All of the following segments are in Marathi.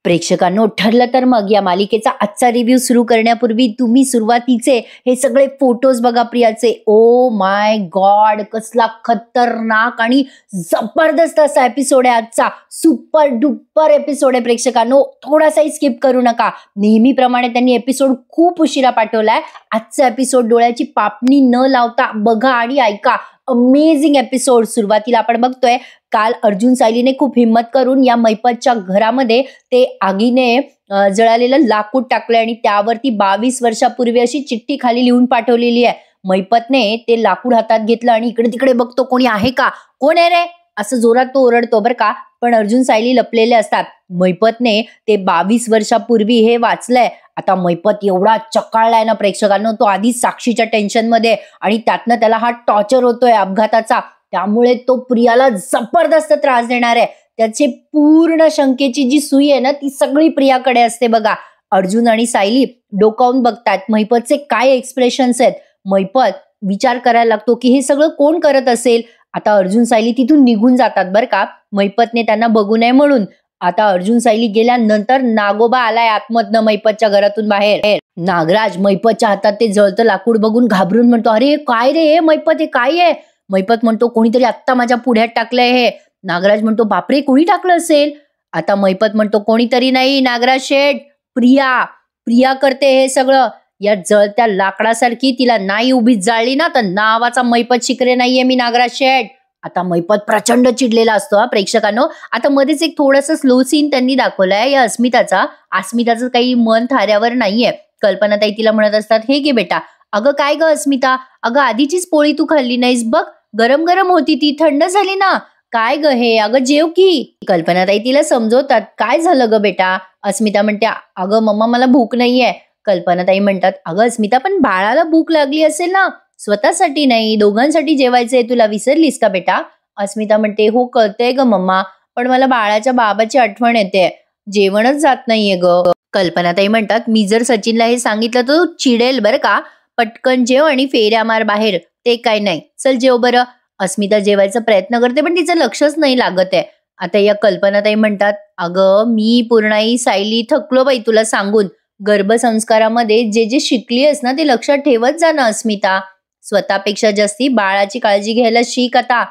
प्रेक्षकांनो, ठरलं तर मग या मालिकेचा आजचा रिव्ह्यू सुरू करण्यापूर्वी तुम्ही सुरुवातीचे हे सगळे फोटोज बघा प्रियाचे. ओ माय गॉड, कसला खतरनाक आणि जबरदस्त असा एपिसोड आहे आजचा. सुपर डुपर एपिसोड आहे प्रेक्षकांनो, थोडासाही स्किप करू नका. नेहमीप्रमाणे त्यांनी एपिसोड खूप उशिरा पाठवलाय. आजचा एपिसोड डोळ्याची पापणी न लावता बघा आणि ऐका. Amazing episode. सुरुवातीला आपण बघतोय काल अर्जुन सायलीने खूप हिम्मत करून या मैपतच्या घरामध्ये ते आगीने जळालेलं लाकूड टाकलंय आणि त्यावरती 22 वर्षापूर्वी अशी चिठ्ठी खाली लिहून पाठवलेली आहे. मैपतने ते लाकूड हातात घेतलं आणि इकडे तिकडे बघतो कोणी आहे का, कोण आहे रे असं जोरात तो ओरडतो बरं का. पण अर्जुन सायली लपलेले असतात. मैपतने ते 22 वर्षापूर्वी हे वाचलंय. आता मैपत एवढा चक्काळलाय ना प्रेक्षकांनो, तो आधीच साक्षीच्या टेन्शन मध्ये आणि त्यातनं त्याला हा टॉर्चर होतोय अपघाताचा. त्यामुळे तो प्रियाला जबरदस्त त्रास देणार आहे. त्याची पूर्ण शंकेची जी सुई आहे ना ती सगळी प्रियाकडे असते बघा. अर्जुन आणि सायली डोकावून बघतात मैपतचे काय एक्सप्रेशन्स आहेत. मैपत विचार करायला लागतो की हे सगळं कोण करत असेल. आता अर्जुन सायली तिथून निघून जातात बरं का, मैपतने त्यांना बघू नये म्हणून. आता अर्जुन सायली गेल्यानंतर नागोबा आलाय आतमधनं मैपतच्या घरातून बाहेर. नागराज मैपतच्या हातात ते जळतं लाकूड बघून घाबरून म्हणतो, अरे काय रे मैपत, हे काय आहे. मैपत म्हणतो, कोणीतरी आत्ता माझ्या पुढ्यात टाकलंय हे. नागराज म्हणतो, बापरे कोणी टाकलं असेल. आता मैपत म्हणतो, कोणीतरी नाही नागराज शेठ, प्रिया करते हे सगळं. या जळत्या लाकडासारखी तिला नाही उभीच जाळली ना तर नावाचा मैपत शिकरे नाहीये मी नागराज शेठ. आता मैपत प्रचंड चिडलेला असतो प्रेक्षकांनो. आता मध्येच एक थोडस स्लो सीन त्यांनी दाखवलाय या अस्मिताचं काही मन थाऱ्यावर नाहीये. कल्पनाताई तिला म्हणत असतात, हे घे बेटा. अगं काय ग अस्मिता, अगं आधीचीच पोळी तू खाल्ली नाहीस बघ, गरम गरम होती ती, थंड झाली ना. काय ग हे, अगं जेव की. कल्पनाताई तिला समजवतात, काय झालं ग बेटा. अस्मिता म्हणते, अगं मम्मा मला भूक नाहीये. कल्पनाताई म्हणतात, अगं अस्मिता पण बाळाला भूक लागली असेल ना, स्वतःसाठी नाही दोघांसाठी जेवायचंय, तुला विसरलीस का बेटा. अस्मिता म्हणते, हो कळतंय ग मम्मा, पण मला बाळाच्या बाबाची आठवण येते, जेवणच जात नाहीये ग. कल्पनाताई म्हणतात, मी जर सचिनला हे सांगितलं तर चिडेल बरं का, पटकन जेव आणि फेऱ्या मार बाहेर, ते काय नाही, चल जेव बरं. अस्मिता जेवायचा प्रयत्न करते पण तिचं लक्षच नाही लागत आहे. आता या कल्पनाताई म्हणतात, अगं मी पूर्णाई सायली थकलो बाई तुला सांगून. गर्भसंस्कारामध्ये जे जे शिकली आहेस ना ते लक्षात ठेवत जा ना अस्मिता. स्वतःपेक्षा जास्ती बाळाची काळजी घ्यायला शिक आता.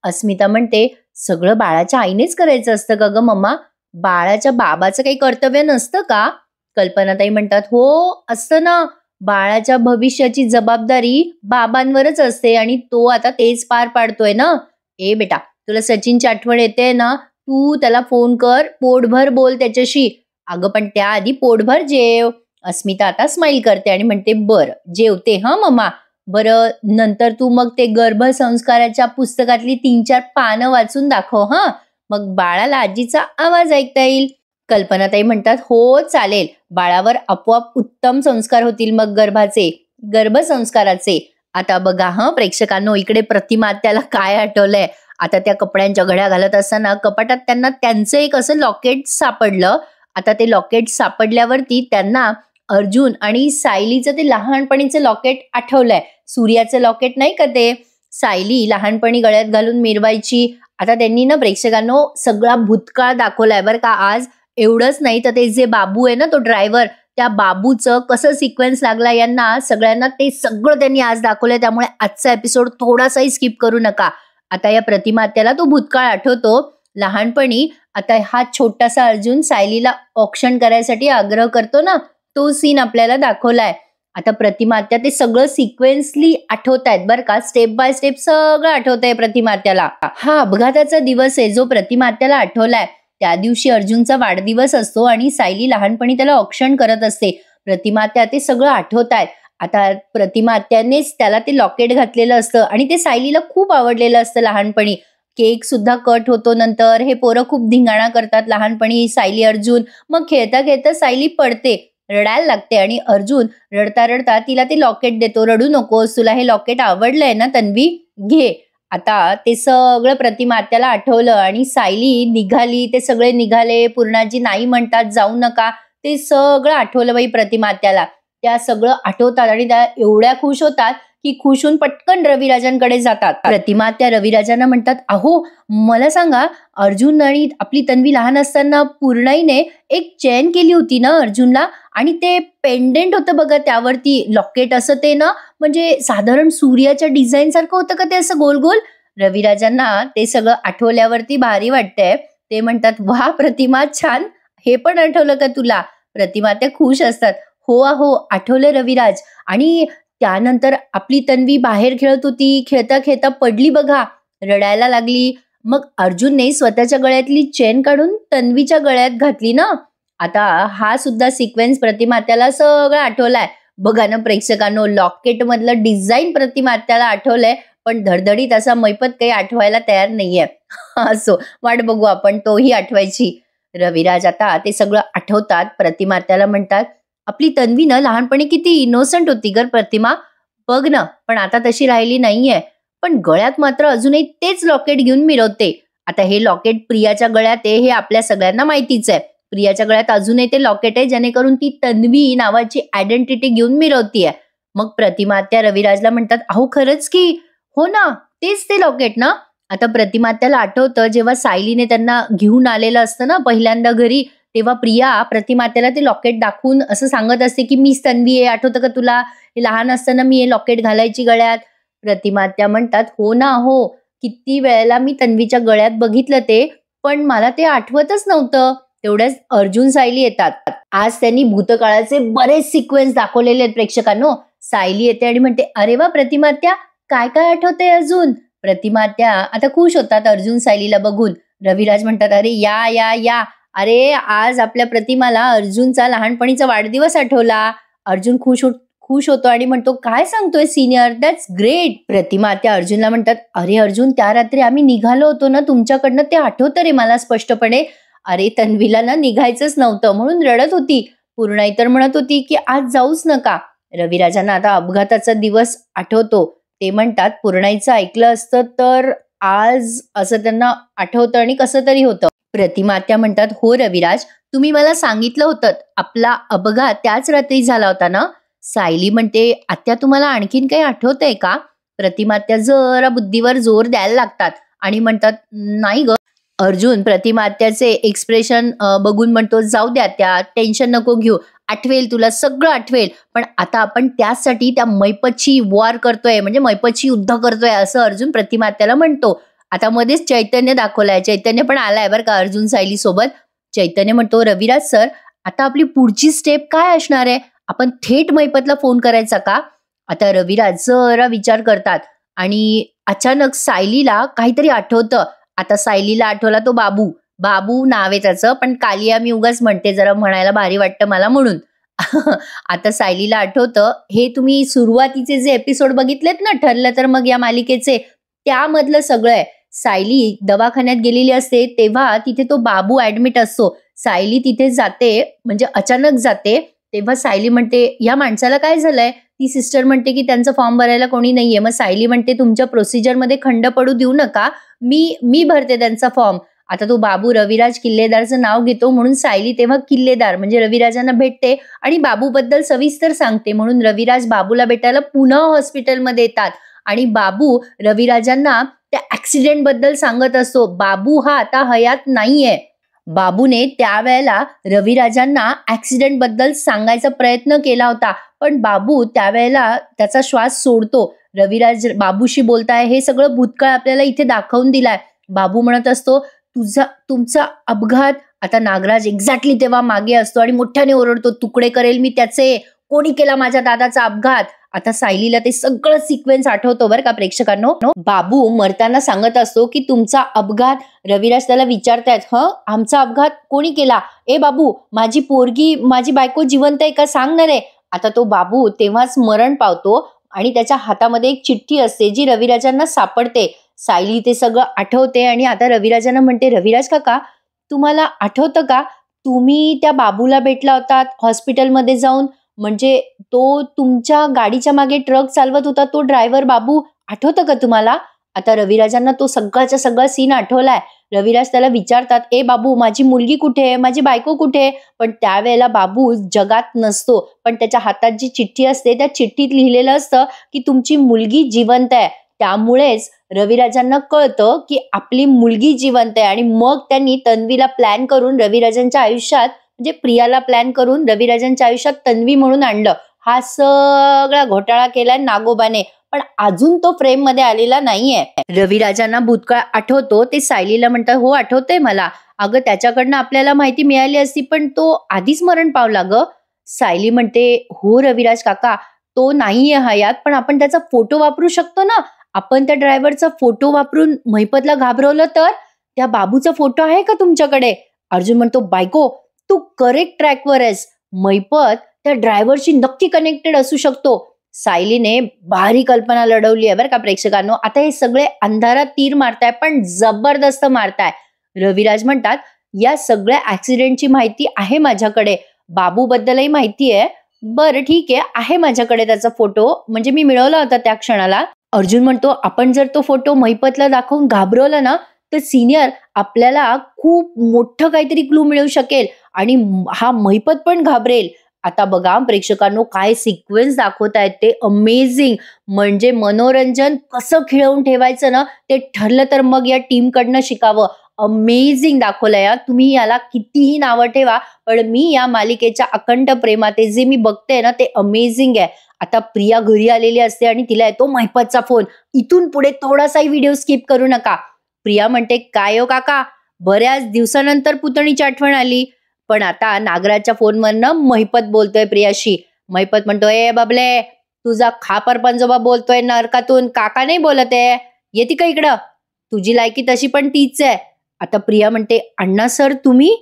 अस्मिता म्हणते, सगळं बाळाच्या आईनेच करायचं असतं का ग मम्मा, बाळाच्या बाबाचं काही कर्तव्य नसतं का. कल्पनाताई म्हणतात, हो असतं ना, बाळाच्या भविष्याची जबाबदारी बाबांवरच असते आणि तो आता तेच पार पाडतोय ना. ए बेटा, तुला सचिनची आठवण येते ना, तू त्याला फोन कर, पोटभर बोल त्याच्याशी. अगं पण त्याआधी पोटभर जेव. अस्मिता आता स्माइल करते आणि म्हणते, बर जेवते हा मम्मा. बरं नंतर तू मग ते गर्भसंस्काराच्या पुस्तकातली 3-4 पानं वाचून दाखव हा, मग बाळाला आजीचा आवाज ऐकता येईल. कल्पनाताई म्हणतात, हो चालेल, बाळावर आपोआप उत्तम संस्कार होतील मग गर्भसंस्काराचे. आता बघा हा प्रेक्षकांनो, इकडे प्रतिमा त्याला काय आठवलंय. आता त्या कपड्यांच्या घड्या घालत असताना कपाटात त्यांना त्यांचं एक असं लॉकेट सापडलं. आता ते लॉकेट सापडल्यावरती त्यांना अर्जुन आणि सायलीचं ते लहानपणीचं लॉकेट आठवलंय. सूर्याचं लॉकेट नाही का ते, सायली लहानपणी गळ्यात घालून मिरवायची. आता त्यांनी ना प्रेक्षकांनो सगळा भूतकाळ दाखवलाय बरं का आज. एवढंच नाही तर ते जे बाबू आहे ना तो ड्रायव्हर, त्या बाबूचं कसं सिक्वेन्स लागला यांना सगळ्यांना ते सगळं त्यांनी आज दाखवलंय. त्यामुळे आजचा एपिसोड थोडासाही स्किप करू नका. आता या प्रतिमा त्याला तो भूतकाळ आठवतो लहानपणी. आता हा छोटासा अर्जुन सायलीला ऑक्शन करायसाठी आग्रह करतो ना, तो सीन आपल्याला दाखवलाय. आता प्रतिमात्या ते सगळं सिक्वेन्सली आठवतायत बरं का, स्टेप बाय स्टेप सगळं आठवतंय प्रतिमात्याला. हा अपघाताचा दिवस आहे जो प्रतिमात्याला आठवलाय. त्या दिवशी अर्जुनचा वाढदिवस असतो आणि सायली लहानपणी त्याला ऑक्शन करत असते. प्रतिमात्या ते सगळं आठवतायत. आता प्रतिमात्यानेच त्याला ते लॉकेट घातलेलं असतं आणि ते सायलीला खूप आवडलेलं असतं लहानपणी. केक सुद्धा कट होतो नंतर. हे पोरं खूप धिंगाणा करतात लहानपणी, सायली अर्जुन. मग खेळता खेळता सायली पडते, रडायला लागते आणि अर्जुन रडता रडता तिला ते लॉकेट देतो. रडू नकोस, तुला हे लॉकेट आवडलंय ना तन्वी, घे. आता ते सगळं प्रतिमात्याला आठवलं आणि सायली निघाली, ते सगळे निघाले. पूर्णाजी नाही म्हणतात जाऊ नका, ते सगळं आठवलं बाई प्रतिमात्याला. त्या सगळं आठवतात आणि त्या एवढ्या खुश होतात की खुश होऊन पटकन रविराजांकडे जातात. प्रतिमा त्या रविराजांना म्हणतात, अहो मला सांगा, अर्जुन आणि आपली तन्वी लहान असताना पूर्णाईने एक चेन केली होती ना अर्जुनला, आणि ते पेंडेंट होतं बघा त्यावरती लॉकेट असं, ते ना म्हणजे साधारण सूर्याच्या डिझाईन सारखं होतं का ते असं गोल गोल. रविराजांना ते सगळं आठवल्यावरती भारी वाटतंय. ते म्हणतात, वा प्रतिमा छान, हे पण आठवलं का तुला. प्रतिमा त्या खुश असतात. हो अहो आठवलं रविराज. आणि त्यानंतर आपली तन्वी बाहेर खेळत होती, खेळता खेळता पडली बघा, रडायला लागली. मग अर्जुनने स्वतःच्या गळ्यातली चेन काढून तन्वीच्या गळ्यात घातली ना. आता हा सुद्धा सिक्वेन्स प्रतिमात्याला सगळं आठवलाय. बघा ना प्रेक्षकांनो, लॉकेट मधलं डिझाईन प्रतिमात्याला आठवलंय, पण धडधडीत असा मैपत काही आठवायला तयार नाहीये. असो, वाट बघू आपण तोही आठवायची. रविराज आता ते सगळं आठवतात. प्रतिमात्याला म्हणतात, आपली तन्वी ना लहानपणी किती इनोसंट होती गर प्रतिमा, बघ ना, पण आता तशी राहिली नाहीये. पण गळ्यात मात्र अजूनही तेच लॉकेट घेऊन मिरवते. आता हे लॉकेट प्रियाच्या गळ्यात आहे हे आपल्या सगळ्यांना माहितीच आहे. प्रियाच्या गळ्यात अजूनही ते लॉकेट आहे, जेणेकरून ती तन्वी नावाची आयडेंटिटी घेऊन मिरवतीये. मग प्रतिमा त्या रविराजला म्हणतात, अहो खरंच की, हो ना, तेच ते लॉकेट ना. आता प्रतिमात्याला आठवतं जेव्हा सायलीने त्यांना घेऊन आलेलं असतं ना पहिल्यांदा घरी, तेव्हा प्रिया प्रतिमात्याला ते लॉकेट दाखवून असं सांगत असते की मीच तन्वी आहे, आठवतं का तुला, हे लहान असताना मी हे लॉकेट घालायची गळ्यात. प्रतिमात्या म्हणतात, हो ना हो, किती वेळेला मी तन्वीच्या गळ्यात बघितलं ते, पण मला ते आठवतच नव्हतं. तेवढ्याच अर्जुन सायली येतात. आज त्यांनी भूतकाळाचे बरेच सिक्वेन्स दाखवलेले आहेत प्रेक्षकांनो. सायली येते आणि म्हणते, अरे वा प्रतिमात्या, काय काय आठवतंय अजून. प्रतिमात्या आता खुश होतात अर्जुन सायलीला बघून. रविराज म्हणतात, अरे या या या, अरे आज आपल्या प्रतिमाला अर्जुनचा लहानपणीचा वाढदिवस आठवला. अर्जुन खुश होतो आणि म्हणतो, काय सांगतोय सिनियर, दॅट्स ग्रेट. प्रतिमा त्या अर्जुनला म्हणतात, अरे अर्जुन, त्या रात्री आम्ही निघालो होतो ना तुमच्याकडनं, ते आठवतं रे मला स्पष्टपणे. अरे तन्वीला ना निघायचंच नव्हतं म्हणून रडत होती. पूर्णाई तर म्हणत होती की आज जाऊच नका. रविराजांना आता अपघाताचा दिवस आठवतो. ते म्हणतात, पूर्णाईचं ऐकलं असतं तर आज, असं त्यांना आठवतं आणि कसं तरी होतं. प्रतिमात्या म्हणतात, हो रविराज, तुम्ही मला सांगितलं होतं आपला अपघात त्याच रात्री झाला होता ना. सायली म्हणते, आत्या तुम्हाला आणखीन काही आठवतंय का. प्रतिमात्या जरा बुद्धीवर जोर द्यायला लागतात आणि म्हणतात, नाही ग. अर्जुन प्रतिमात्याचे एक्सप्रेशन बघून म्हणतो, जाऊ द्या त्या, टेन्शन नको घेऊ, आठवेल तुला, सगळं आठवेल, पण आता आपण त्यासाठी त्या मैपतची वॉर करतोय, म्हणजे मैपतची युद्ध करतोय, असं अर्जुन प्रतिमात्याला म्हणतो. आता मध्येच चैतन्य दाखवलाय, चैतन्य पण आलाय बरं का अर्जुन सायली सोबत. चैतन्य म्हणतो, रविराज सर, आता आपली पुढची स्टेप काय असणार आहे, आपण थेट मैपतला फोन करायचा का. आता रविराज जरा विचार करतात आणि अचानक सायलीला काहीतरी आठवतं. आता सायलीला आठवला तो बाबू, बाबू नाव आहे त्याचं, पण कालिया मी उगाच म्हणते, जरा म्हणायला भारी वाटतं मला म्हणून. आता सायलीला आठवतं, हे तुम्ही सुरुवातीचे जे एपिसोड बघितलेत ना ठरलं तर मग या मालिकेचे, त्यामधलं सगळं आहे. सायली दवाखान्यात गेलेली असते तेव्हा तिथे तो बाबू ऍडमिट असतो. सायली तिथे जाते, म्हणजे अचानक जाते, तेव्हा सायली म्हणते, या माणसाला काय झालंय. ती सिस्टर म्हणते की त्यांचं फॉर्म भरायला कोणी नाहीये. मग सायली म्हणते, तुमच्या प्रोसिजरमध्ये खंड पडू देऊ नका, मी भरते त्यांचा फॉर्म. आता तो बाबू रविराज किल्लेदारचं नाव घेतो, म्हणून सायली तेव्हा किल्लेदार म्हणजे रविराजांना भेटते आणि बाबूबद्दल सविस्तर सांगते. म्हणून रविराज बाबूला भेटायला पुन्हा हॉस्पिटलमध्ये येतात आणि बाबू रविराजांना त्या ऍक्सिडेंट बद्दल सांगत असतो. बाबू हा आता हयात नाहीये. बाबूने त्यावेळेला रविराजांना ऍक्सिडेंट बद्दल सांगायचा प्रयत्न केला होता, पण बाबू त्यावेळेला त्याचा श्वास सोडतो. रविराज बाबूशी बोलताय, हे सगळं भूतकाळ आपल्याला इथे दाखवून दिलाय. बाबू म्हणत असतो, तुमचा अपघात. आता नागराज एक्झॅक्टली तेव्हा मागे असतो आणि मोठ्याने ओरडतो, तुकडे करेल मी त्याचे, कोणी केला माझ्या दादाचा अपघात. आता सायलीला ते सगळं सिक्वेन्स आठवतो बरं का प्रेक्षकांनो. बाबू मरताना सांगत असतो की तुमचा अपघात. रविराज त्याला विचारतायत, आमचा अपघात कोणी केला. ए बाबू, माझी पोरगी, माझी बायको जिवंत आहे का सांग ना रे. आता तो बाबू तेव्हाच मरण पावतो आणि त्याच्या हातामध्ये एक चिठ्ठी असते जी रविराजांना सापडते. सायली ते सगळं आठवते आणि आता रविराजांना म्हणते, रविराज काका, तुम्हाला आठवतं का तुम्ही त्या बाबूला भेटला होता हॉस्पिटलमध्ये जाऊन, म्हणजे तो तुमच्या गाडीच्या मागे ट्रक चालवत होता तो ड्रायव्हर बाबू, आठवतं का तुम्हाला. आता रविराजांना तो सगळ्याचा सगळा सीन आठवलाय. रविराज त्याला विचारतात, ए बाबू माझी मुलगी कुठे आहे, माझी बायको कुठे आहे? पण त्यावेळेला बाबू जगात नसतो, पण त्याच्या हातात जी चिठ्ठी असते त्या चिठ्ठीत लिहिलेलं असतं की तुमची मुलगी जिवंत आहे. त्यामुळेच रविराजांना कळतं की आपली मुलगी जिवंत आहे आणि मग त्यांनी तन्वीला प्लॅन करून रविराजांच्या आयुष्यात म्हणजे प्रियाला प्लॅन करून रविराजांच्या आयुष्यात तन्वी म्हणून आणलं. हा सगळा घोटाळा केलाय नागोबाने, पण अजून तो फ्रेम मध्ये आलेला नाहीये. रविराजांना भूतकाळ आठवतो. ते सायलीला म्हणतात, हो आठवतंय मला. अगं त्याच्याकडनं आपल्याला माहिती मिळाली असती, पण तो आधीच मरण पावला ग. सायली म्हणते, हो रविराज काका, तो नाहीये हयात, पण आपण त्याचा फोटो वापरू शकतो ना. आपण त्या ड्रायव्हरचा फोटो वापरून महिपतला घाबरवलं तर. त्या बाबूचा फोटो आहे का तुमच्याकडे? अर्जुन म्हणतो, बायको तू करेक्ट ट्रॅकवर आहेस. महिपत त्या ड्रायव्हरशी नक्की कनेक्टेड असू शकतो. सायलीने भारी कल्पना लढवली आहे बरं का प्रेक्षकांनो. आता हे सगळे अंधारात तीर मारताय, पण जबरदस्त मारताय. रविराज म्हणतात, या सगळ्या ऍक्सिडेंटची माहिती आहे माझ्याकडे, बाबू बद्दलही माहिती आहे. बरं ठीक आहे माझ्याकडे त्याचा फोटो, म्हणजे मी मिळवला होता त्या क्षणाला. अर्जुन म्हणतो, आपण जर तो फोटो महिपतला दाखवून घाबरवला ना, तर सिनियर आपल्याला खूप मोठं काहीतरी क्लू मिळू शकेल आणि हा महिपत पण घाबरेल. आता बघा प्रेक्षकांनो, काय सिक्वेन्स दाखवतायत ते अमेझिंग. म्हणजे मनोरंजन कसं खिळवून ठेवायचं ना, ते ठरलं तर मग या टीम कडनं शिकावं. अमेझिंग दाखवलंय. तुम्ही याला कितीही नावं ठेवा, पण मी या मालिकेच्या अखंड प्रेमात जे मी बघते ना, ते अमेझिंग आहे. आता प्रिया घरी आलेली असते आणि तिला येतो महिपतचा फोन. इथून पुढे थोडासाही व्हिडिओ स्किप करू नका. प्रिया म्हणते, काय हो काका, बऱ्याच दिवसानंतर पुतणीची आठवण आली. पण आता नागराजच्या फोनवरनं महिपत बोलतोय प्रियाशी. महिपत म्हणतो, ए बबले, तुझा खापर पंजोबा बोलतोय नरकातून, काका नाही बोलत आहे. येते का इकडं? तुझी लायकी तशी पण तीच आहे. आता प्रिया म्हणते, अण्णा सर तुम्ही?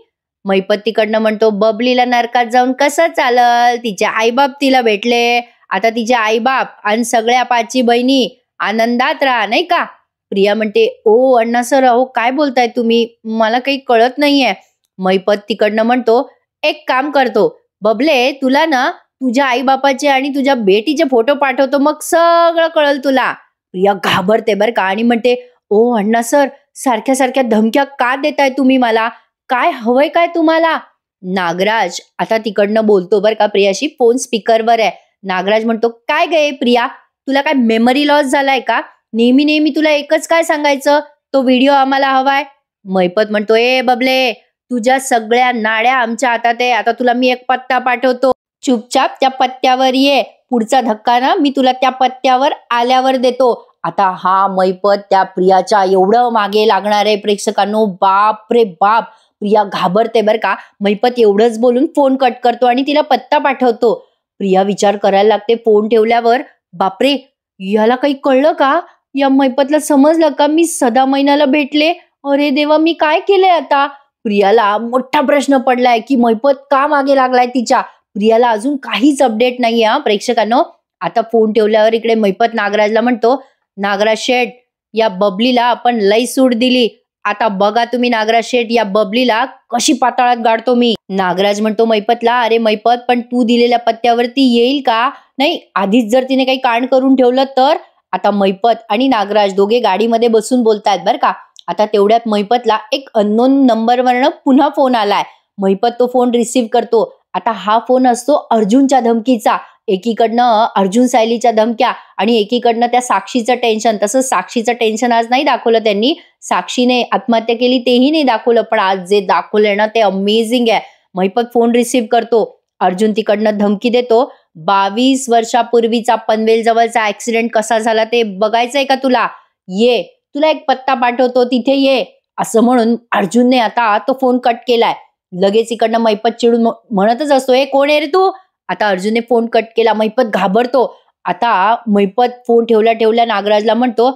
महिपत तिकडनं म्हणतो, बबलीला नरकात जाऊन कसं चालल, तिचे आईबाप तिला भेटले. आता तिचे आईबाप आणि सगळ्या पाची बहिणी आनंदात राहा नाही का? प्रिया म्हणते, ओ अण्णा सर, अहो काय बोलताय तुम्ही, मला काही कळत नाहीये. महिपत तिकडनं म्हणतो, एक काम करतो बबले, तुला ना तुझ्या आईबापाचे आणि तुझ्या बेटीचे फोटो पाठवतो, मग सगळं कळल तुला. प्रिया घाबरते बरं का आणि म्हणते, ओ अण्णा सर, सारख्या सारख्या धमक्या का देताय तुम्ही मला? काय हवंय काय तुम्हाला? नागराज आता तिकडनं बोलतो बरं का प्रियाशी, फोन स्पीकरवर आहे. नागराज म्हणतो, काय गे प्रिया, तुला काय मेमरी लॉस झालाय का? नेहमी नेहमी तुला एकच काय सांगायचं, तो व्हिडिओ आम्हाला हवाय. महिपत म्हणतो, ए बबले, तुझ्या सगळ्या नाड्या आमच्या हातात आहे. आता तुला मी एक पत्ता पाठवतो, चुपचाप त्या पत्त्यावर ये. पुढचा धक्का ना मी तुला त्या पत्त्यावर आल्यावर देतो. आता हा महिपत त्या प्रियाच्या एवढं मागे लागणार आहे प्रेक्षकांनो, बाप रे बाप. प्रिया घाबरते बरं का. महिपत एवढंच बोलून फोन कट करतो आणि तिला पत्ता पाठवतो. प्रिया विचार करायला लागते फोन ठेवल्यावर, बापरे, याला काही कळलं का? या महिपतला समजलं का मी सदा महिन्याला भेटले? अरे देवा, मी काय केलंय आता? प्रियाला मोठा प्रश्न पडलाय की महिपत का मागे लागलाय तिच्या. प्रियाला अजून काहीच अपडेट नाहीये हा प्रेक्षकांनो. आता फोन ठेवल्यावर इकडे महिपत नागराजला म्हणतो, नागराज शेठ, या बबलीला आपण लई सूट दिली. आता बघा तुम्ही नागराज शेठ, या बबलीला कशी पाताळात गाडतो मी. नागराज म्हणतो महिपतला, अरे महिपत, पण तू दिलेल्या पत्त्यावरती येईल का? नाही, आधीच जर तिने काही कांड करून ठेवलं तर. आता महिपत आणि नागराज दोघे गाडीमध्ये बसून बोलतायत बरं का. आता तेवढ्यात महिपतला एक अननोन नंबरवरनं पुन्हा फोन आलाय. महिपत तो फोन रिसीव्ह करतो. आता हा फोन असतो अर्जुनच्या धमकीचा. एकीकडनं अर्जुन सायलीच्या धमक्या आणि एकीकडनं त्या साक्षीचं टेन्शन. तसं साक्षीचं टेन्शन आज नाही दाखवलं त्यांनी. साक्षीने आत्महत्या केली तेही नाही दाखवलं, पण आज जे दाखवलंय ना ते अमेझिंग आहे. महिपत फोन रिसीव्ह करतो. अर्जुन तिकडनं धमकी देतो, 22 वर्षापूर्वीचा पनवेल जवळचा ऍक्सिडेंट कसा झाला ते बघायचंय का तुला? ये, तुला एक पत्ता पाठवतो, तिथे ये. असं म्हणून अर्जुनने आता तो फोन कट केलाय. लगेच इकडनं महिपत चिडून म्हणतच असतो, हे कोण आहे रे तू? आता अर्जुनने फोन कट केला. महिपत घाबरतो. आता महिपत फोन ठेवल्या ठेवल्या नागराजला म्हणतो,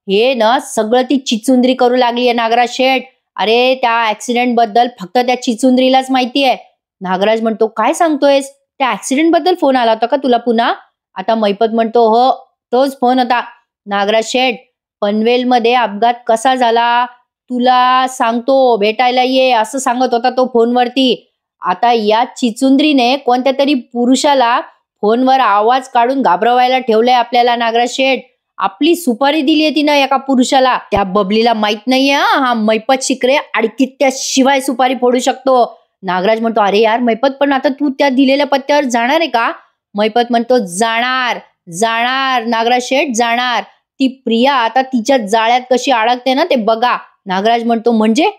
हे ना सगळं ती चिचुंद्री करू लागली आहे नागराज शेठ. अरे त्या ऍक्सिडेंट बद्दल फक्त त्या चिचुंद्रीलाच माहिती आहे. नागराज म्हणतो, काय सांगतोयस? त्या ऍक्सिडेंट बद्दल फोन आला होता का तुला पुन्हा? आता महिपत म्हणतो, हो तोच फोन होता. नागराज शेठ, पनवेलमध्ये अपघात कसा झाला तुला सांगतो, भेटायला ये, असं सांगत होता तो फोनवरती. आता या चिचुंद्रीने कोणत्या तरी पुरुषाला फोनवर आवाज काढून घाबरवायला ठेवलंय आपल्याला नागराज शेठ. आपली सुपारी दिली आहे तिनं एका पुरुषाला. त्या बबलीला माहित नाहीये हा मैपत शिकरे अडकीत शिवाय सुपारी फोडू शकतो. नागराज म्हणतो, अरे यार मैपत, पण आता तू त्या दिलेल्या पत्त्यावर जाणार आहे का? मैपत म्हणतो, जाणार जाणार नागराज शेठ जाणार. ती प्रिया आता तिच्या जाळ्यात कशी अडकते ना ते बघा. नागराज म्हणतो, म्हणजे?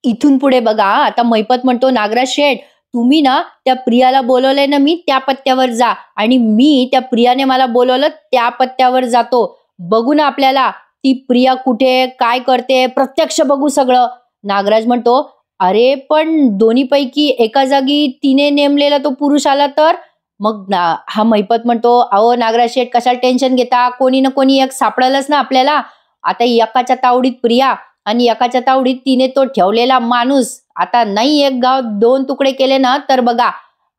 इथून पुढे बघा. आता मैपत म्हणतो, नागराज शेठ तुम्ही ना त्या प्रियाला बोलवलंय ना, मी त्या पत्त्यावर जा, आणि मी त्या प्रियाने मला बोलवलं त्या पत्त्यावर जातो. बघू ना आपल्याला ती प्रिया कुठे काय करते, प्रत्यक्ष बघू सगळं. नागराज म्हणतो, अरे पण दोन्हीपैकी एका जागी तिने नेमलेला तो पुरुष आला तर? मग हा मैपत म्हणतो, अहो नागराज शेठ कशाला टेन्शन घेता, कोणी ना कोणी एक सापडेलच ना आपल्याला. आता एकाच्या तावडीत प्रिया आणि एकाच्या तावडीत तिने तो ठेवलेला माणूस. आता नाही एक गाव दोन तुकडे केले ना तर बघा.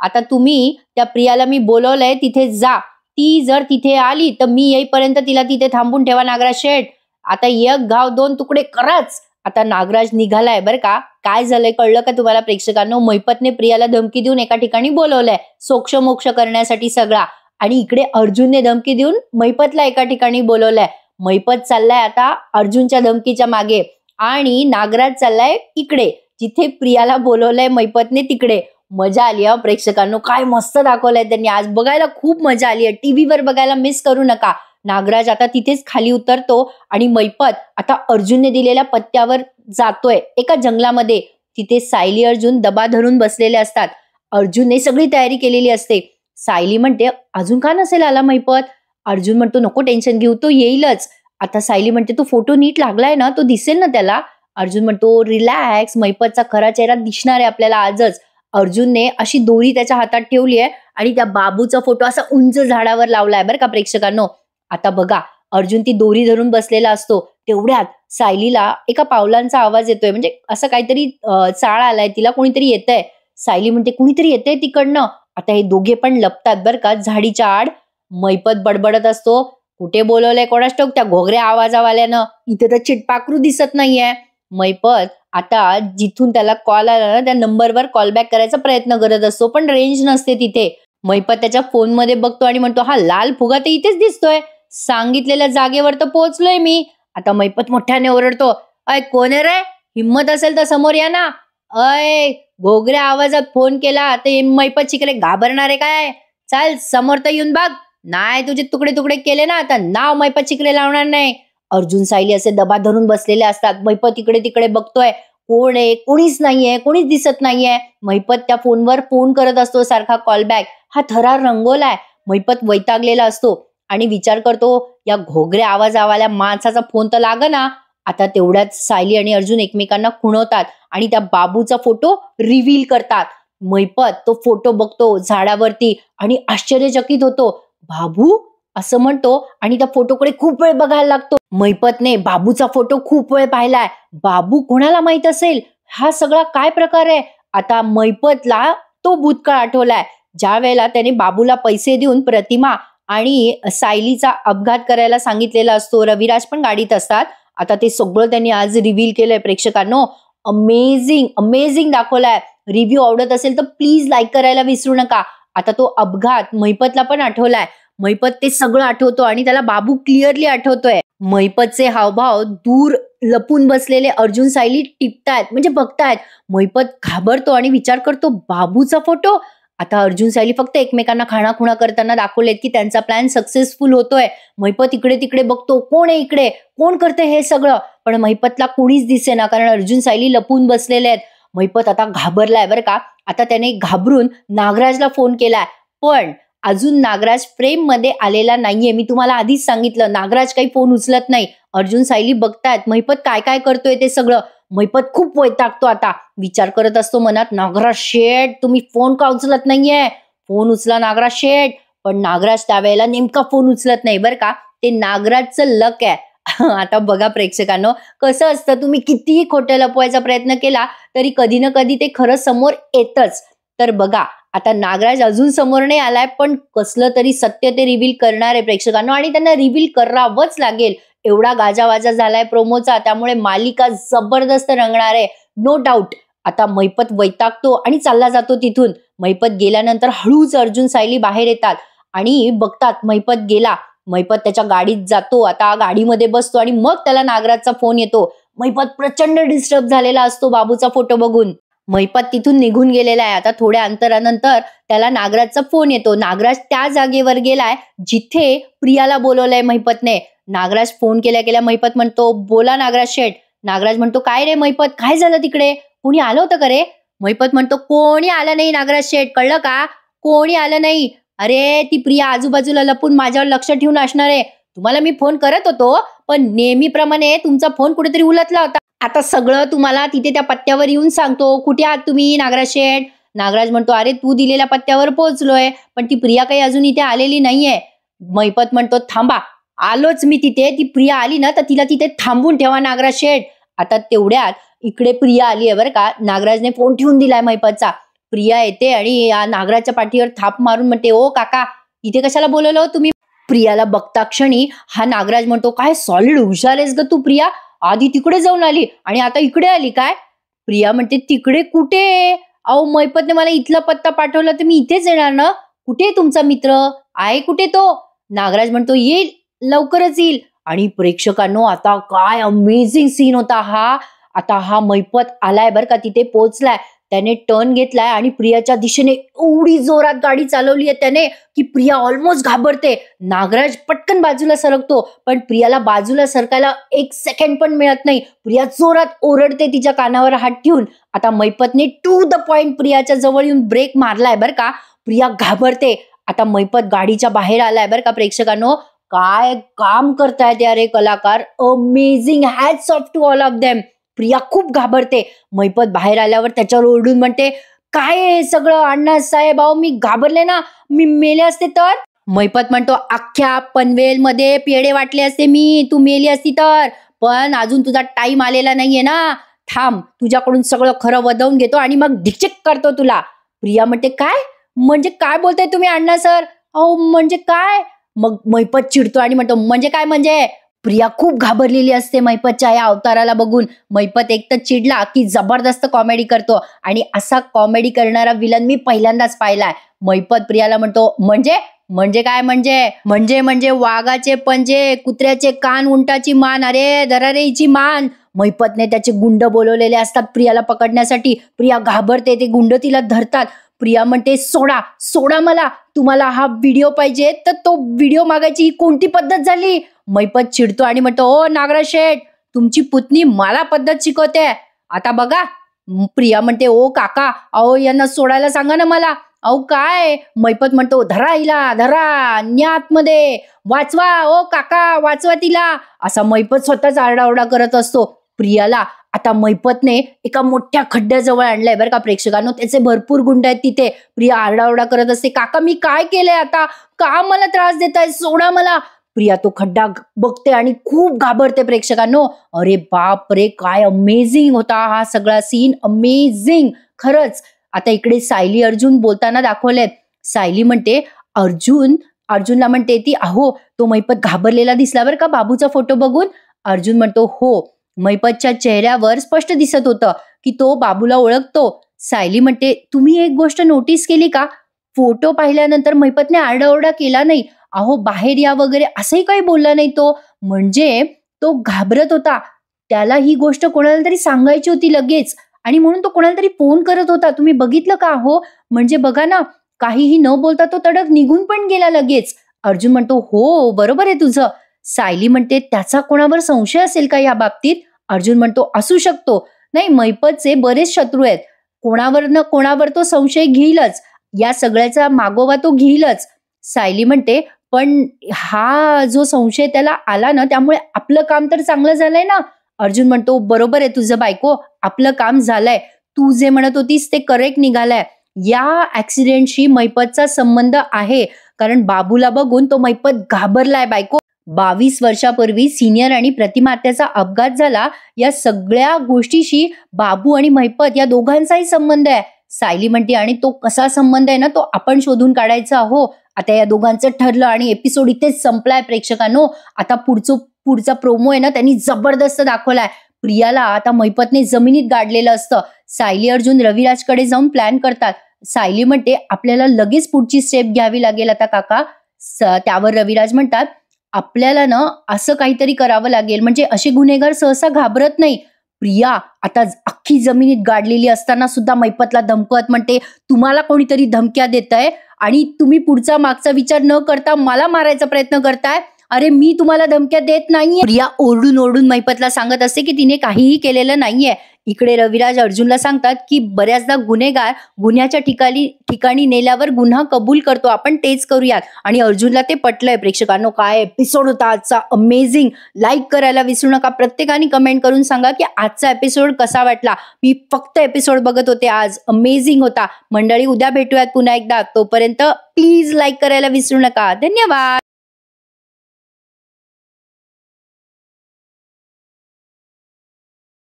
आता तुम्ही त्या प्रियाला मी बोलवलंय तिथे जा. ती जर तिथे आली तर मी येईपर्यंत तिला तिथे थांबून ठेवा नागराज शेठ. आता एक गाव दोन तुकडे कराच. आता नागराज निघालाय बरं का. काय झालंय कळलं का तुम्हाला प्रेक्षकांनो? मैपतने प्रियाला धमकी देऊन एका ठिकाणी बोलवलंय सोक्ष मोक्ष करण्यासाठी सगळा, आणि इकडे अर्जुनने धमकी देऊन मैपतला एका ठिकाणी बोलवलंय. मैपत चाललाय आता अर्जुनच्या धमकीच्या मागे, आणि नागराज चाललाय इकडे जिथे प्रियाला बोलवलंय मैपतने तिकडे. मजा आली हा प्रेक्षकांनो. काय मस्त दाखवलंय त्यांनी आज. बघायला खूप मजा आली आहे. टीव्हीवर बघायला मिस करू नका. नागराज आता तिथेच खाली उतरतो आणि मैपत आता अर्जुनने दिलेल्या पत्त्यावर जातोय एका जंगलामध्ये. तिथे सायली अर्जुन दबा धरून बसलेले असतात. अर्जुनने सगळी तयारी केलेली असते. सायली म्हणते, अजून का नसेल आला मैपत? अर्जुन म्हणतो, नको टेन्शन घेऊ, तो येईलच. आता सायली म्हणते, तो फोटो नीट लागलाय ना, तो दिसेल ना त्याला? अर्जुन म्हणतो, रिलॅक्स, मैपतचा खरा चेहरा दिसणार आहे आपल्याला आजच. अर्जुनने अशी दोरी त्याच्या हातात ठेवली आहे आणि त्या बाबूचा फोटो असा उंच झाडावर लावलाय बरं का प्रेक्षकांनो. आता बघा अर्जुन ती दोरी धरून बसलेला असतो. तेवढ्यात सायलीला एका पावलांचा आवाज येतोय, म्हणजे असं काहीतरी चाळ आलाय तिला, कोणीतरी येतंय. सायली म्हणते, कुणीतरी येतंय तिकडनं. आता हे दोघे पण लपतात बरं का झाडीच्या आड. मैपत बडबडत असतो, कुठे बोलवलंय कोणास ठाऊक त्या घोगऱ्या आवाजावाल्यानं, इथे तर चिटपाखरू दिसत नाहीये. मैपत आता जिथून त्याला कॉल आला ना त्या नंबरवर कॉल बॅक करायचा प्रयत्न करत असतो, पण रेंज नसते तिथे. मैपत त्याच्या फोन मध्ये बघतो आणि म्हणतो, हा लाल फुगा तर इथेच दिसतोय, सांगितलेल्या जागेवर तर पोहोचलोय मी. आता मैपत मोठ्याने ओरडतो, अय कोण आहे रे? हिम्मत असेल तर समोर या ना. अय घोगऱ्या आवाजात फोन केला तर मैपत शिकले घाबरणार आहे काय? चाल समोर तर येऊन बघ, नाही तुझे तुकडे तुकडे केले ना आता नाव मैपत शिकले लावणार नाही. अर्जुन सायली असे दबा धरून बसलेले असतात. मैपत इकडे तिकडे बघतोय, कोण आहे? कोणीच नाहीये, कोणीच दिसत नाहीये. मैपत त्या फोनवर फोन करत असतो सारखा कॉलबॅक. हा थरार रंगवलाय. मैपत वैतागलेला असतो आणि विचार करतो, या घोगऱ्या आवाजावाल्या माणसाचा फोन तर लागना. आता तेवढ्यात सायली आणि अर्जुन एकमेकांना खुणवतात आणि त्या बाबूचा फोटो रिव्हील करतात. मैपत तो फोटो बघतो झाडावरती आणि आश्चर्यचकित होतो. बाबू असं म्हणतो आणि त्या फोटोकडे खूप वेळ बघायला लागतो. मैपतने बाबूचा फोटो खूप वेळ पाहिलाय. बाबू कोणाला माहित असेल? हा सगळा काय प्रकार आहे? आता मैपतला तो भूतकाळ आठवलाय, ज्या वेळेला त्याने बाबूला पैसे देऊन प्रतिमा आणि सायलीचा अपघात करायला सांगितलेला असतो. रविराज पण गाडीत असतात. आता ते सगळं त्यांनी आज रिव्हील केलंय प्रेक्षकांनो. अमेझिंग अमेझिंग दाखवलाय. रिव्ह्यू आवडत असेल तर प्लीज लाईक करायला विसरू नका. आता तो अपघात मैपतला पण आठवलाय. मैपत ते सगळं आठवतो आणि त्याला बाबू क्लिअरली आठवतोय. मैपतचे हावभाव दूर लपून बसलेले अर्जुन सायली टिपतायत, म्हणजे बघतायत. मैपत घाबरतो आणि विचार करतो, बाबूचा फोटो. आता अर्जुन सायली फक्त एकमेकांना खाणाखुणा करताना दाखवलेत की त्यांचा प्लॅन सक्सेसफुल होतोय. मैपत इकडे तिकडे बघतो, कोण आहे इकडे, कोण करते हे सगळं, पण मैपतला कोणीच दिसेना कारण अर्जुन सायली लपून बसलेले आहेत. मैपत आता घाबरलाय बरं का. आता त्याने घाबरून नागराजला फोन केलाय, पण अजून नागराज फ्रेम मध्ये आलेला नाहीये. मी तुम्हाला आधीच सांगितलं, नागराज काही फोन उचलत नाही. अर्जुन सायली बघतायत मैपत काय काय करतोय ते सगळं. मैपत खूप वैतागतो. आता विचार करत असतो मनात, नागराज शेठ तुम्ही फोन का उचलत नाहीये? फोन उचला नागराज शेठ. पण नागराज त्यावेळेला नेमका फोन उचलत नाही बरं का. ते नागराजचं लक आहे. आता बघा प्रेक्षकांनो, कसं असतं, तुम्ही कितीही खोटं लपवायचा प्रयत्न केला तरी कधी ना कधी ते खरं समोर येतच. तर बघा आता नागराज अजून समोर नाही आलाय, पण कसलं तरी सत्य ते रिव्हील करणार आहे प्रेक्षकांनो, आणि त्यांना रिव्हील करावंच लागेल. एवढा गाजावाजा झालाय प्रोमोचा, त्यामुळे मालिका जबरदस्त रंगणार आहे, नो डाऊट. आता मैपत वैतागतो आणि चालला जातो तिथून. मैपत गेल्यानंतर हळूच अर्जुन सायली बाहेर येतात आणि बघतात मैपत गेला. महिपत त्याच्या गाडीत जातो. आता गाडीमध्ये बसतो आणि मग त्याला नागराजचा फोन येतो. महिपत प्रचंड डिस्टर्ब झालेला असतो बाबूचा फोटो बघून. महिपत तिथून निघून गेलेला आहे. आता थोड्या अंतरानंतर त्याला नागराजचा फोन येतो. नागराज त्या जागेवर गेलाय जिथे प्रियाला बोलवलंय महिपतने. नागराज फोन केल्या महिपत म्हणतो, बोला नागराज शेठ. नागराज म्हणतो, काय रे महिपत, काय झालं तिकडे, कोणी आलं होतं का रे? महिपत म्हणतो, कोणी आलं नाही नागराज शेठ, कळलं का, कोणी आलं नाही. अरे ती प्रिया आजूबाजूला लपून माझ्यावर लक्ष ठेवून असणार आहे. तुम्हाला मी फोन करत होतो पण नेहमीप्रमाणे तुमचा फोन कुठेतरी उलटला होता. आता सगळं तुम्हाला तिथे त्या पत्त्यावर येऊन सांगतो. कुठे आहात तुम्ही नागराज शेठ? नागराज म्हणतो, अरे तू दिलेल्या पत्त्यावर पोहोचलोय पण ती प्रिया काही अजून इथे आलेली नाहीये. महिपत म्हणतो, थांबा, आलोच मी तिथे. ती प्रिया आली ना तर तिला तिथे थांबून ठेवा नागराज शेठ. आता तेवढ्यात इकडे प्रिया आली आहे बरं का. नागराजने फोन ठेवून दिलाय महिपतचा. प्रिया येते आणि या नागराजच्या पाठीवर थाप मारून म्हणते, ओ काका, इथे कशाला बोलवलं तुम्ही? प्रियाला बघता क्षणी हा नागराज म्हणतो, काय सॉलिड हुशार आहेस ग तू प्रिया, आधी तिकडे जाऊन आली आणि आता इकडे आली काय? प्रिया म्हणते, तिकडे कुठे? अहो महिपतने मला इथला पत्ता पाठवला तर मी इथेच येणार ना. कुठे तुमचा मित्र आहे, कुठे तो? नागराज म्हणतो, येईल, लवकरच येईल. आणि प्रेक्षकांनो, आता काय अमेझिंग सीन होता हा. आता हा महिपत आलाय बरं का, तिथे पोहोचलाय. त्याने टर्न घेतलाय आणि प्रियाच्या दिशेने एवढी जोरात गाडी चालवली आहे त्याने की प्रिया ऑलमोस्ट घाबरते. नागराज पटकन बाजूला सरकतो पण प्रियाला बाजूला सरकायला एक सेकंड पण मिळत नाही. प्रिया जोरात ओरडते तिच्या कानावर हात ठेवून. आता महिपतने टू द पॉइंट प्रियाच्या जवळ येऊन ब्रेक मारलाय बरं का. प्रिया घाबरते. आता महिपत गाडीच्या बाहेर आलाय बरं का. प्रेक्षकांनो, काय काम करतायत यार हे कलाकार, amazing, hats off to all of them. Priya खूप घाबरते. महिपत बाहेर आल्यावर त्याच्यावर ओरडून म्हणते, काय हे सगळं अण्णासाहेब, अहो मी घाबरले ना, मी मेले असते तर? महिपत म्हणतो, अख्ख्या पनवेल मध्ये पेढे वाटले असते मी, तू मेली असती तर. पण अजून तुझा टाइम आलेला नाहीये ना. थांब, तुझ्याकडून सगळं खरं वदवून घेतो आणि मग डिचेक करतो तुला. प्रिया म्हणते, काय म्हणजे काय बोलताय तुम्ही अण्णा सर? अहो म्हणजे काय? मग महिपत चिडतो आणि म्हणतो, म्हणजे काय म्हणजे? प्रिया खूप घाबरलेली असते महिपतच्या या अवताराला बघून. महिपत एक तर चिडला की जबरदस्त कॉमेडी करतो आणि असा कॉमेडी करणारा विलन मी पहिल्यांदाच पाहिलाय. महिपत प्रियाला म्हणतो, म्हणजे काय म्हणजे? म्हणजे वाघाचे पंजे, कुत्र्याचे कान, उंटाची मान, अरे दरारेची मान. महिपतने त्याचे गुंड बोलवलेले असतात प्रियाला पकडण्यासाठी. प्रिया घाबरते, ते गुंड तिला धरतात. प्रिया म्हणते, सोडा मला, तुम्हाला हा व्हिडिओ पाहिजे तर तो व्हिडिओ मागायची ही कोणती पद्धत झाली? महिपत चिडतो आणि म्हणतो, ओ नागराज शेठ, तुमची पुतणी मला पद्धत शिकवते आता बघा. प्रिया म्हणते, ओ काका, अहो यांना सोडायला सांगा ना मला. अहो काय? महिपत म्हणतो, धरा हिला, धरा, न्या आतमध्ये, वाचवा, ओ काका वाचवा तिला. असा महिपत स्वतःच आरडाओरडा करत असतो. प्रियाला आता महिपतने एका मोठ्या खड्ड्याजवळ आणलंय बरं का. प्रेक्षकांनो, त्याचे भरपूर गुंड आहेत तिथे. प्रिया आरडाओरडा करत असते, काका मी काय केलंय आता, का मला त्रास देताय, सोडा मला. प्रिया तो खड्डा बघते आणि खूप घाबरते. प्रेक्षकांनो, अरे बाप रे, काय अमेझिंग होता हा सगळा सीन, अमेझिंग खरंच. आता इकडे सायली अर्जुन बोलताना दाखवलेत. सायली म्हणते, अर्जुनला म्हणते ती, अहो तो महिपत घाबरलेला दिसला बरं का बाबूचा फोटो बघून. अर्जुन म्हणतो, हो, महिपतच्या चेहऱ्यावर स्पष्ट दिसत होतं की तो बाबूला ओळखतो. सायली म्हणते, तुम्ही एक गोष्ट नोटीस केली का? फोटो पाहिल्यानंतर महिपतने आरडाओरडा केला नाही. अहो बाहेर या वगैरे असंही काही बोलला नाही तो. म्हणजे तो घाबरत होता. त्याला ही गोष्ट कोणाला तरी सांगायची होती लगेच आणि म्हणून तो कोणाला तरी फोन करत होता. तुम्ही बघितलं का? हो, म्हणजे बघा ना, काहीही न बोलता तो तडक निघून पण गेला लगेच. अर्जुन म्हणतो, हो बरोबर आहे तुझं. सायली म्हणते, त्याचा कोणावर संशय असेल का या बाबतीत? अर्जुन म्हणतो, असू शकतो. नाही, महिपतचे बरेच शत्रू आहेत. कोणावर न कोणावर तो संशय घेईलच. या सगळ्याचा मागोवा तो घेईलच. सायली म्हणते, पण हा जो संशय त्याला आला ना, त्यामुळे आपलं काम तर चांगलं झालंय ना. अर्जुन म्हणतो, बरोबर आहे तुझं बायको, आपलं काम झालंय. तू जे म्हणत होतीस ते करेक्ट निघालंय. या ऍक्सिडेंटशी महिपतचा संबंध आहे, कारण बाबूला बघून तो महिपत घाबरलाय बायको. 22 वर्षापूर्वी सिनियर आणि प्रतिमा आत्याचा अपघात झाला. या सगळ्या गोष्टीशी बाबू आणि महिपत या दोघांचाही संबंध आहे. सायली म्हणते, आणि तो कसा संबंध आहे ना, तो आपण शोधून काढायचा. हो, आता या दोघांचं ठरलं आणि एपिसोड इथेच संपलाय प्रेक्षकांनो. आता पुढचा प्रोमो आहे ना, त्यांनी जबरदस्त दाखवलाय. प्रियाला आता महिपतने जमिनीत गाडलेलं असतं. सायली अर्जुन रविराजकडे जाऊन प्लॅन करतात. सायली म्हणते, आपल्याला लगेच पुढची स्टेप घ्यावी लागेल आता काका. त्यावर रविराज म्हणतात, आपल्याला ना असं काहीतरी करावं लागेल, म्हणजे असे गुन्हेगार सहसा घाबरत नाही. प्रिया आता अख्खी जमिनीत गाडलेली असताना सुद्धा मैपतला धमकवत म्हणते, तुम्हाला कोणीतरी धमक्या देतंय आणि तुम्ही पुढचा मागचा विचार न करता मला मारायचा प्रयत्न करताय. अरे मी तुम्हाला धमक्या देत नाहीये. प्रिया ओरडून ओरडून मैपतला सांगत असते की तिने काहीही केलेलं नाहीये. इकडे रविराज अर्जुनला सांगतात की बऱ्याचदा गुन्हेगार गुन्ह्याच्या ठिकाणी ठिकाणी नेल्यावर गुन्हा कबूल करतो, आपण तेच करूयात. आणि अर्जुनला ते पटलंय. प्रेक्षकांनो, काय एपिसोड होता आजचा, अमेझिंग. लाईक करायला विसरू नका. प्रत्येकाने कमेंट करून सांगा की आजचा एपिसोड कसा वाटला. मी फक्त एपिसोड बघत होते आज, अमेझिंग होता. मंडळी, उद्या भेटूयात पुन्हा एकदा. तोपर्यंत प्लीज लाईक करायला विसरू नका. धन्यवाद.